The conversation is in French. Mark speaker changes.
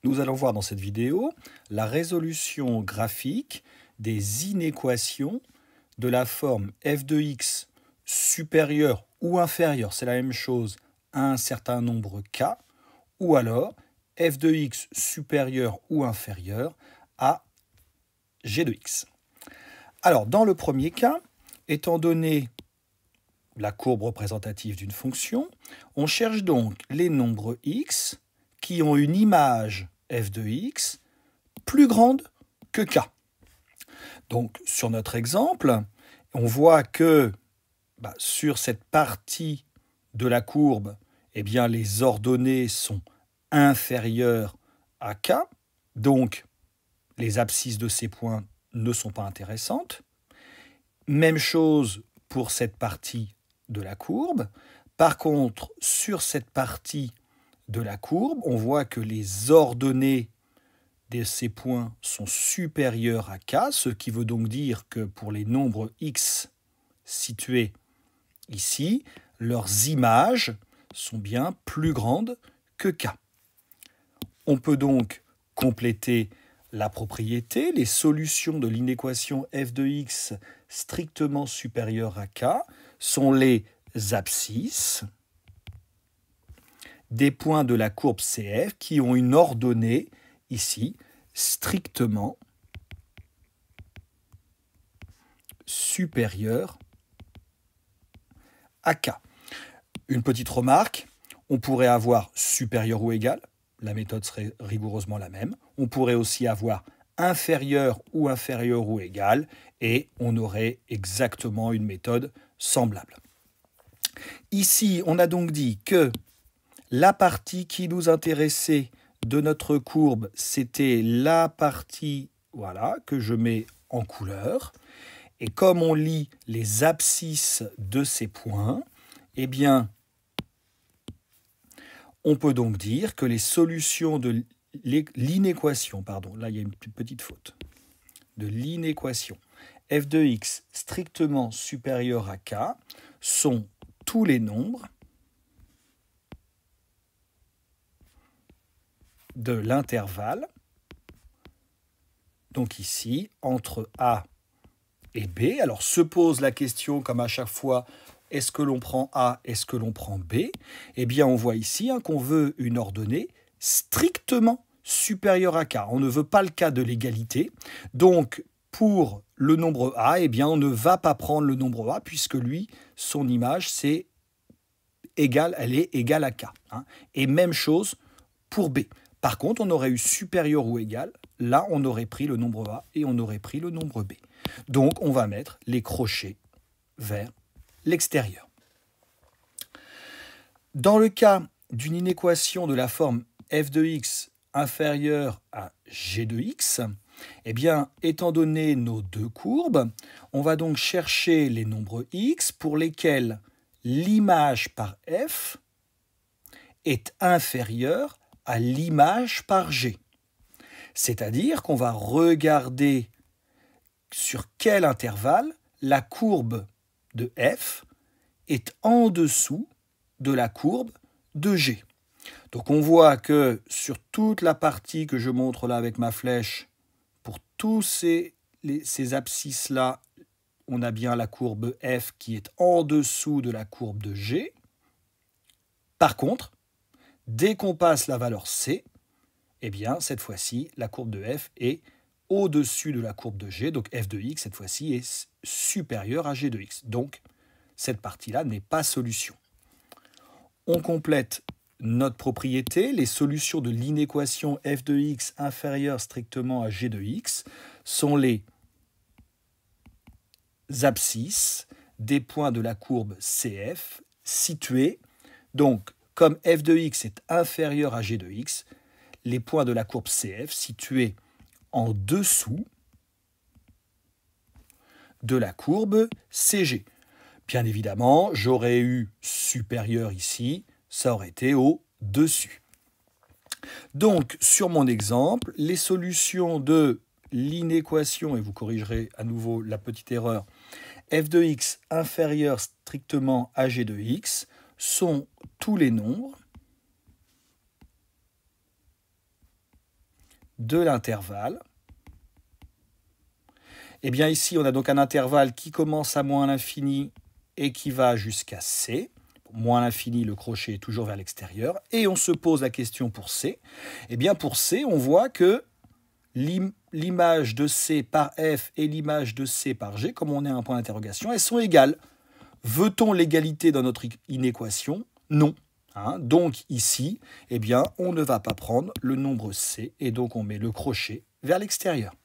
Speaker 1: Nous allons voir dans cette vidéo la résolution graphique des inéquations de la forme f de x supérieur ou inférieur, c'est la même chose, à un certain nombre k, ou alors f de x supérieur ou inférieur à g de x. Alors, dans le premier cas, étant donné la courbe représentative d'une fonction, on cherche donc les nombres x qui ont une image f de x plus grande que k. Donc, sur notre exemple, on voit que sur cette partie de la courbe, eh bien, les ordonnées sont inférieures à k, donc les abscisses de ces points ne sont pas intéressantes. Même chose pour cette partie de la courbe. Par contre, sur cette partie de la courbe, on voit que les ordonnées de ces points sont supérieures à k, ce qui veut donc dire que pour les nombres x situés ici, leurs images sont bien plus grandes que k. On peut donc compléter la propriété. Les solutions de l'inéquation f de x strictement supérieure à k sont les abscisses des points de la courbe CF qui ont une ordonnée, ici, strictement supérieure à k. Une petite remarque, on pourrait avoir supérieur ou égal, la méthode serait rigoureusement la même. On pourrait aussi avoir inférieur ou égal, et on aurait exactement une méthode semblable. Ici, on a donc dit que la partie qui nous intéressait de notre courbe, c'était la partie que je mets en couleur. Et comme on lit les abscisses de ces points, eh bien, on peut donc dire que les solutions de l'inéquation, là il y a une petite faute, de l'inéquation f de x strictement supérieur à k sont tous les nombres de l'intervalle, donc ici, entre a et b. Alors se pose la question, comme à chaque fois, est-ce que l'on prend A, est-ce que l'on prend B? Eh bien, on voit ici qu'on veut une ordonnée strictement supérieure à K. On ne veut pas le cas de l'égalité. Donc, pour le nombre A, eh bien, on ne va pas prendre le nombre A, puisque lui, son image, c'est égal, elle est égale à K. Et même chose pour B. Par contre, on aurait eu supérieur ou égal. Là, on aurait pris le nombre A et on aurait pris le nombre B. Donc, on va mettre les crochets vers l'extérieur. Dans le cas d'une inéquation de la forme f de x inférieure à g de x, eh bien, étant donné nos deux courbes, on va donc chercher les nombres x pour lesquels l'image par f est inférieure à l'image par g. C'est-à-dire qu'on va regarder sur quel intervalle la courbe de f est en dessous de la courbe de g. Donc on voit que sur toute la partie que je montre là avec ma flèche, pour tous ces abscisses-là, on a bien la courbe f qui est en dessous de la courbe de g. Par contre, dès qu'on passe la valeur c, eh bien cette fois-ci, la courbe de f est au-dessus de la courbe de g, donc f de x cette fois-ci est supérieure à g de x. Donc cette partie-là n'est pas solution. On complète notre propriété. Les solutions de l'inéquation f de x inférieure strictement à g de x sont les abscisses des points de la courbe CF situés. Donc, comme f de x est inférieur à g de x, les points de la courbe CF situés en dessous de la courbe CG. Bien évidemment, j'aurais eu supérieur ici, ça aurait été au-dessus. Donc, sur mon exemple, les solutions de l'inéquation, et vous corrigerez à nouveau la petite erreur, f de x inférieur strictement à g de x, sont tous les nombres de l'intervalle. Eh bien ici, on a donc un intervalle qui commence à moins l'infini et qui va jusqu'à C. Moins l'infini, le crochet est toujours vers l'extérieur. Et on se pose la question pour C. Eh bien pour C, on voit que l'image de C par F et l'image de C par G, comme on est à un point d'interrogation, elles sont égales. Veut-on l'égalité dans notre inéquation? Non. Donc ici, eh bien, on ne va pas prendre le nombre C et donc on met le crochet vers l'extérieur.